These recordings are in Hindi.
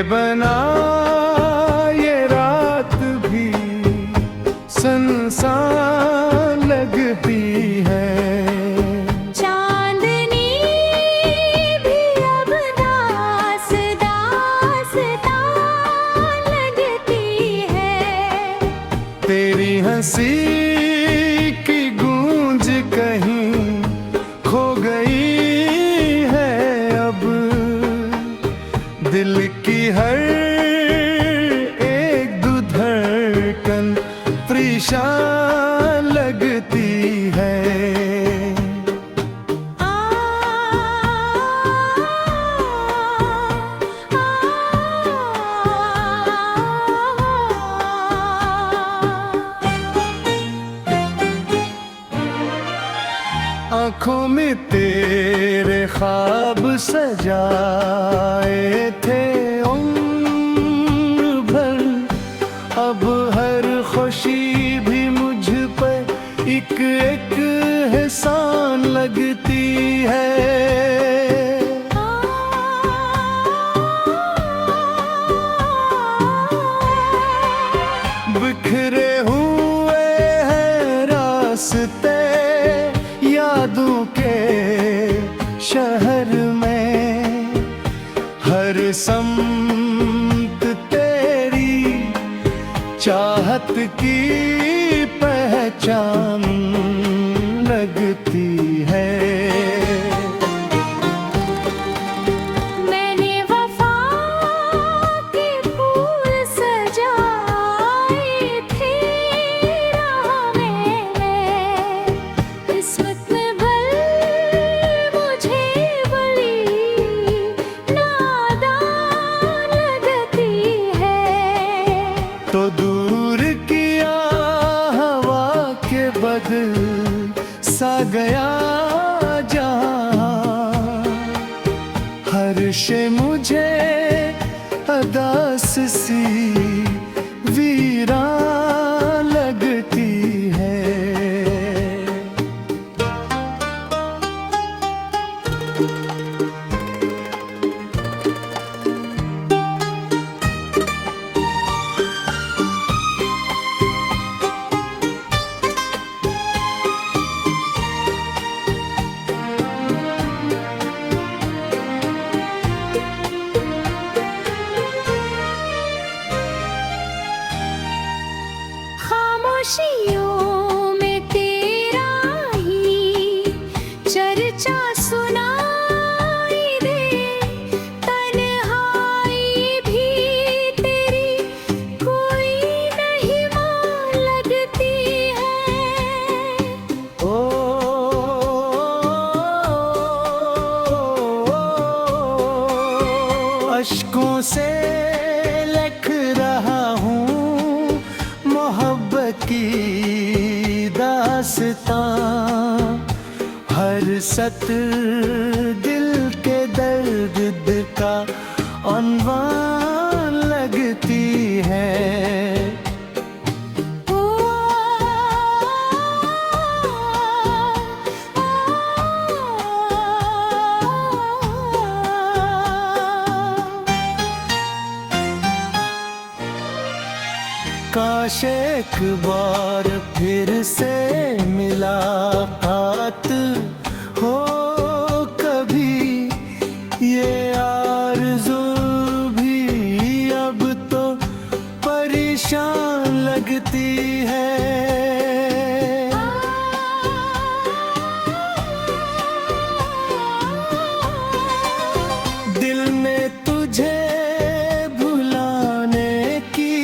बना ये रात भी सुनसान लगती है। चांदनी भी अब दास दास्तां लगती है। तेरी हंसी की गूंज कहीं खो गई है अब, दिल की हर एक धड़कन परेशान लगती है। आँखों में तेरे ख्वाब सजाए थे उम्र भर, अब हर खुशी भी मुझ पर एक एक एहसान लगती है। बिखरे हुए हैं रास्ते यादों के शहर में, हर समत तेरी चाहत की पहचान लगती है। मैंने वफा के फूल सजाए थे राह में, किस्मत में भल मुझे बड़ी नादान लगती है। तो दूर किया हवा के बदल सा गया जहां, हर शे मुझे अदास सी वीरान लगती है। खामोशियों में तेरा ही चर्चा सुनाई दे, तन्हाई भी तेरी कोई नहीं मान लगती है। ओ अश्कों से लिख रहा हूँ मोहब्बत की दास्तां, हर सतर दिल के दर्द का उन्वान लगती है। काश एक बार फिर से मुलाकात हो कभी, ये आरज़ू भी अब तो परेशान लगती है। दिल ने तुझे भुलाने की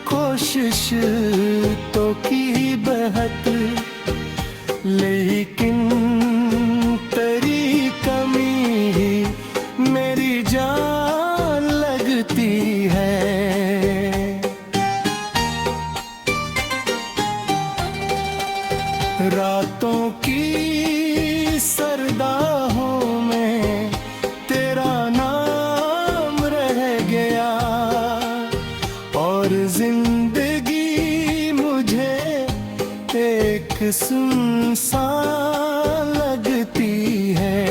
कोशिश तो की बहुत, लेकिन तेरी कमी ही मेरी जान लगती है। रातों की सरदाहों में तेरा नाम रह गया, और जिंदगी मुझे एक सुनसान लगती है।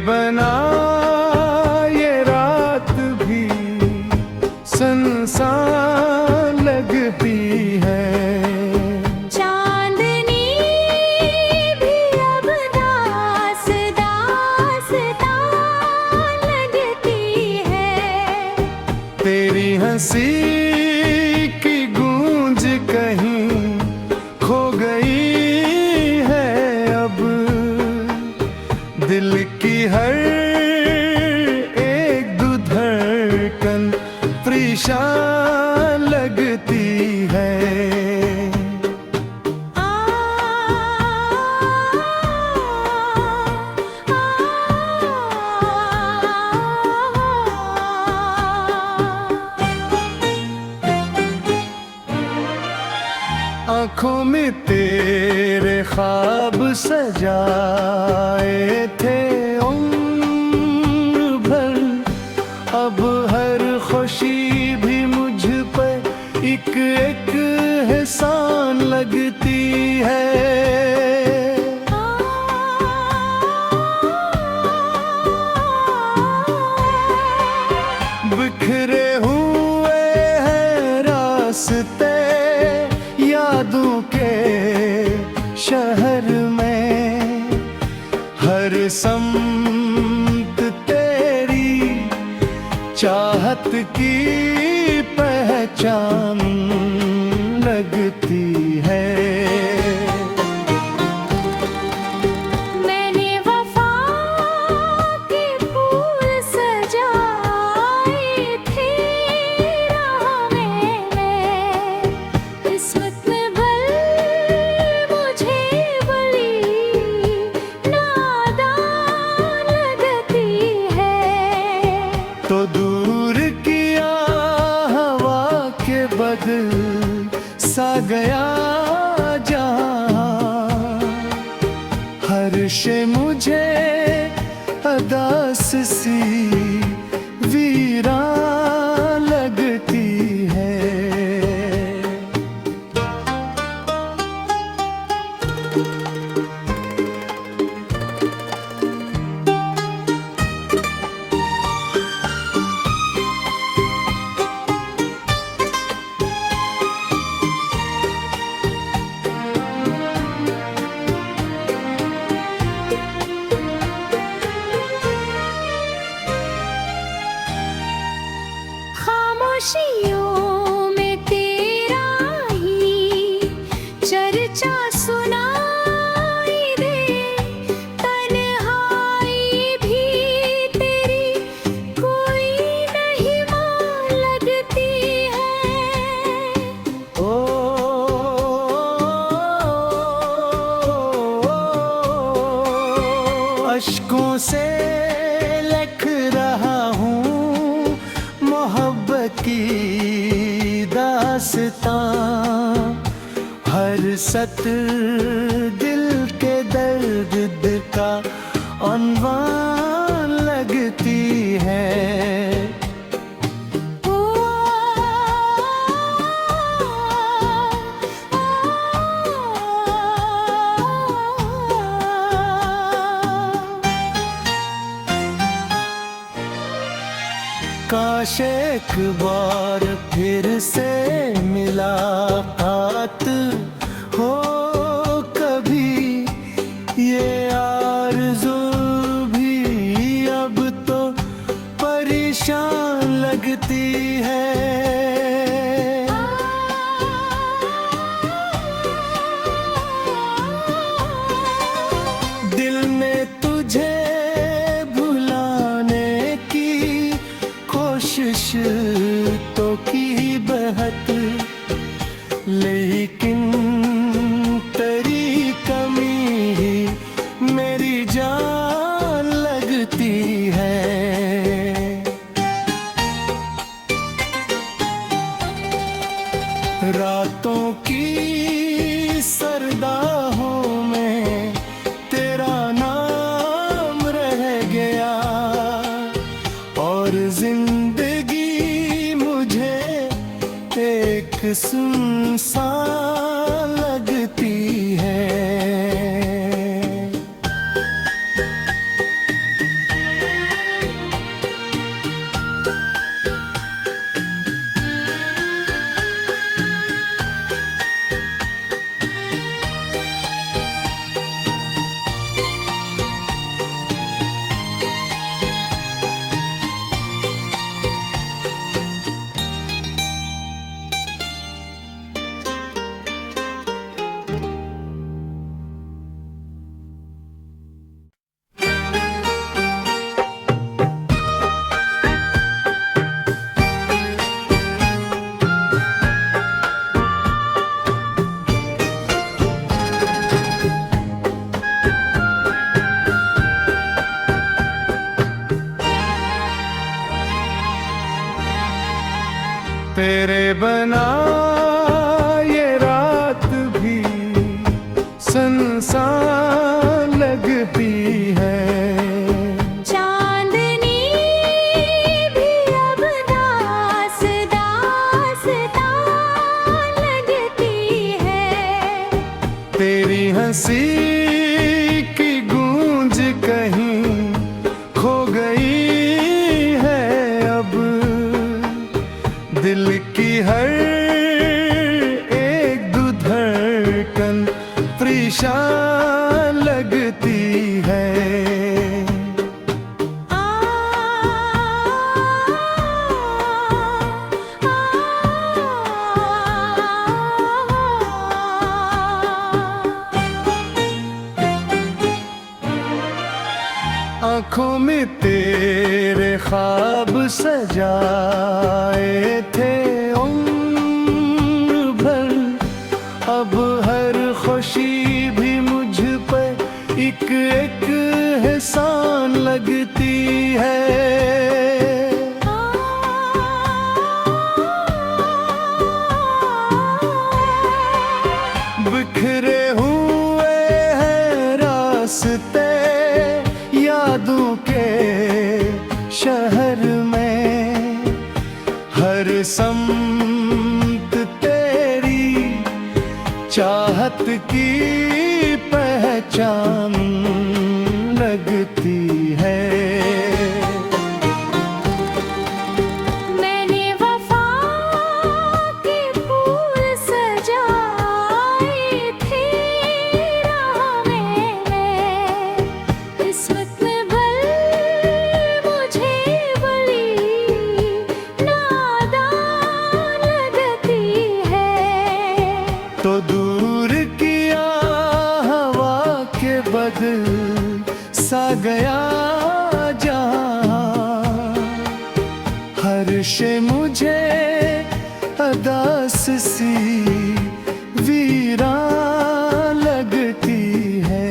बना ये रात भी संसार लगती है। चांदनी भी अब दास दास्तां लगती है। तेरी हंसी की गूंज कहीं खो गई है अब, दिल की हर एक धड़कन परेशान लगती है। आँखों में तेरे ख्वाब सजाए थे उम्र भर, अब हर खुशी भी मुझ पर एक एक एहसान लगती है। बिखरे हुए हैं रास्ते यादों के शहर में, हर समत तेरी चाहत की पहचान लगती है। मैंने वफा के फूल सजाए थे राह में, किस्मत में भल मुझे बड़ी नादान लगती है। तो दूर किया हवा के बदल सा गया जहां, हर शे मुझे अदास सी वीरान लगती है। खामोशियों में तेरा ही चर्चा सुनाई दे, तन्हाई भी तेरी कोई नहीं मां लगती है। ओ अश्कों से लिख रहा हूँ मोहब्बत की दास्तां, हर सतर दिल के दर्द का उन्वान लगती है। काश एक बार फिर से मुलाकात हो कभी, ये आरज़ू भी अब तो परेशान लगती है। दिल ने तुझे भुलाने की कोशिश तो की बहुत, लेकिन तेरी कमी ही मेरी जान लगती है। रातों की सरदाहों में तेरा नाम रह गया, और जिंदगी मुझे एक सुनसान लगती है। तेरे बना ये रात भी सुनसान लगती है। चांदनी भी अब दास दास्तां लगती है। तेरी हंसी की गूंज कहीं खो गई है अब, दिल की हर एक धड़कन परेशान लगती है। आ, आँखों में तेरे ख्वाब सजाए थे उम्र भर, अब हर खुशी भी मुझ पर एक एक एहसान लगती है। बिखरे हुए हैं रास्ते यादों के शहर में, हर समत तेरी चाहत की पहचान लगती है। मैंने वफा के फूल सजाए थे राह में, किस्मत में भल मुझे बड़ी नादान लगती है। तो दूर किया हवा के बदल सा गया जहां, हर शे मुझे अदास सी वीरान लगती है।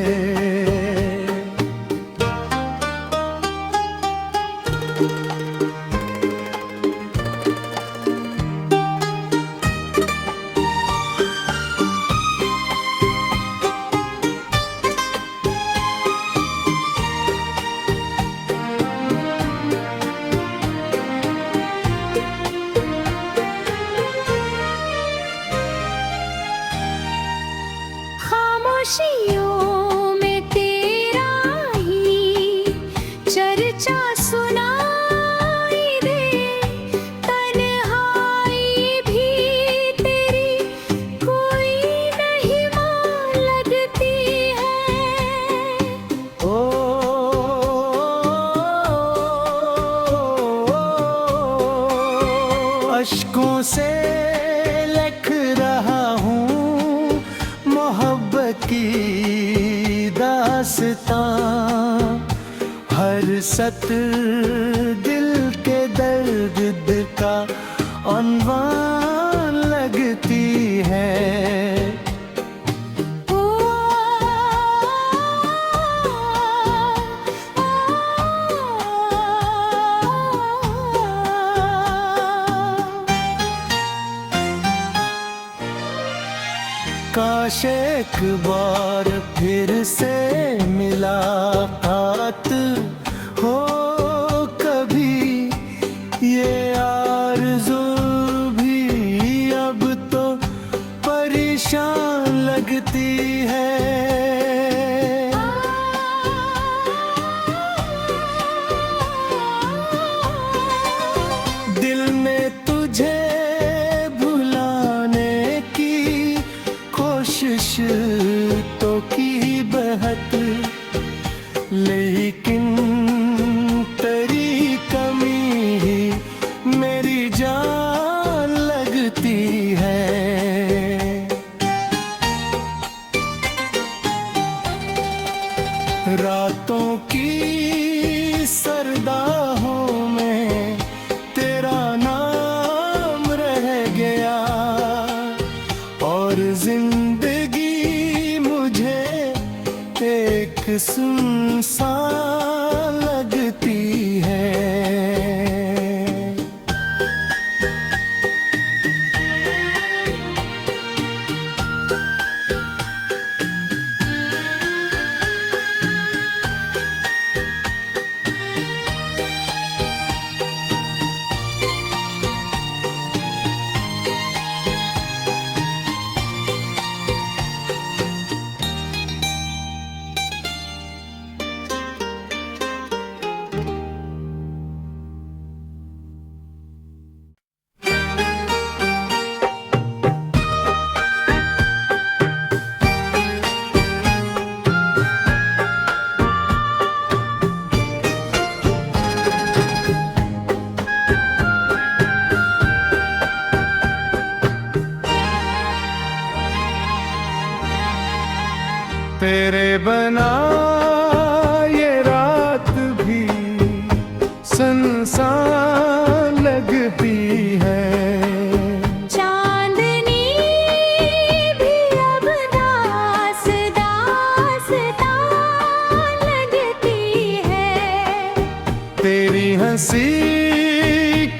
खामोशियों में तेरा ही चर्चा सुनाई दे, तन्हाई भी तेरी कोई नहीं मां लगती है। ओ अश्कों से लिख रहा हूँ मोहब्बत की दास्तां, हर सतर दिल के दर्द का उन्वान लगती है। काश एक बार फिर से मुलाकात हो कभी, ये आरज़ू भी अब तो परेशान लगती है। दिल में तुझे भुलाने की कोशिश तो की बहुत, लेकिन तेरी कमी ही मेरी जान लगती है। रातों की सरदाहों में तेरा नाम रह गया, और जिंदगी मुझे एक सुनसान लगती है। बना ये रात भी संसान लगती है। चांदनी भी अब दास दास्तां लगती है। तेरी हंसी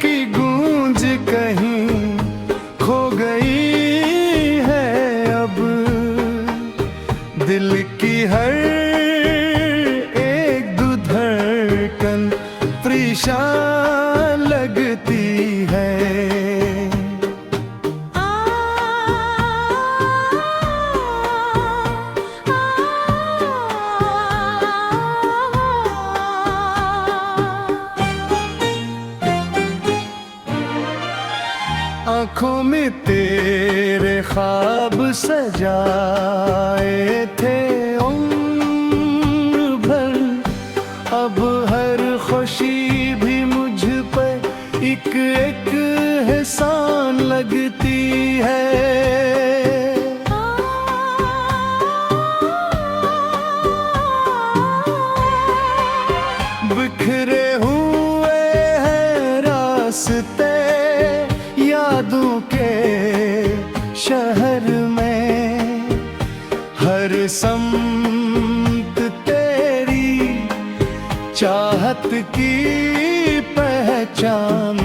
की गूंज कहीं खो गई है अब, दिल की हर एक धड़कन परेशान लगती है। आँखों में तेरे ख्वाब सजाए थे उम्र भर, अब हर खुशी भी मुझ पर एक एक एहसान लगती है। बिखरे हुए हैं रास्ते यादों के शहर में, हर समत तेरी चाहत की पहचान